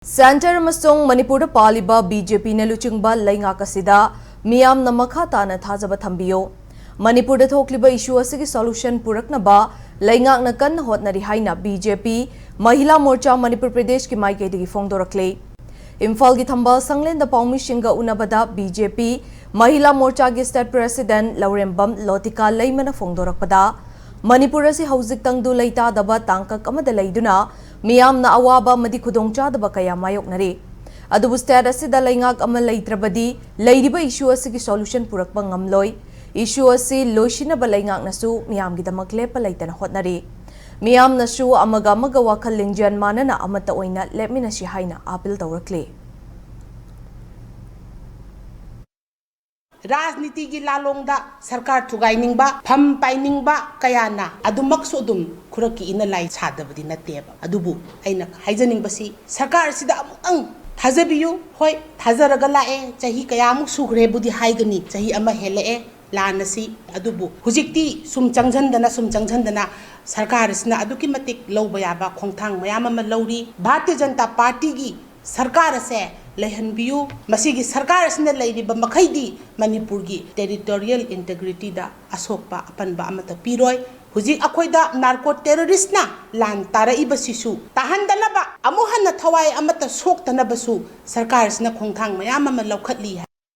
Center amasung Manipur paliba BJP na luchingba laingak asida miyam na makha tana thajaba thambiyo. Manipur da thokliba issue asigi solution puraknaba laingak na kan hotnari haina BJP Mahila Morcha Manipur Pradesh ki maikedi fongdorakle. Imphal gi thambal sanglen da paumi shinga unabada BJP Mahila Morcha gi state president Laurembam Lotika laimana fongdorakpada Manipur asi hauzik tangdu leita daba tangkak amada leiduna miyam na awaba madi khudongcha daba kaya mayok nare adubu state asida laingak ama leitrabadi leiriba issue asigi solution purakpa ngamloi issue asi loishina ba laingak nasu miyam gi damak lepa leitana hotnare miyam nasu amaga amaga wakhal lingjan manana amata oina lepmina si haina appeal tawrakle राजनीति की लालोंगदा सरकार थुगाइनिंगबा फम पाइनिंगबा कयाना अदुमक्सु अदुम खुरकी इन लाई छादबदि नतेबा अदुबु आइना हाइजनिंगबसी सरकार सिदा अमुंग थाजबियु होय थाजरगा लाए चाही कयामुक सुग्रेबुदि हाइगनी चाही अमा हेलेए लानसी अदुबु हुजिक्ति सुम चंगझंदना सरकार सिना अदुकी मतिक लौबा याबा खोंथांग मयाम अमा लौरी भारतीय जनता पार्टी की सरकार से लेहनबियु मसीगी सरकार असने लेरिबा मखैदी मणिपुर की टेरिटोरियल इंटीग्रिटी दा असोकपा अपनबा अमता पिरोय हुजी अखोइदा नार्को टेररिस्ट ना लान ताराइबसिसु ताहनदनबा अमुहन थवाय अमता सोक्तनबसु सरकार असने खोंथांग मयाम अमा लौखतली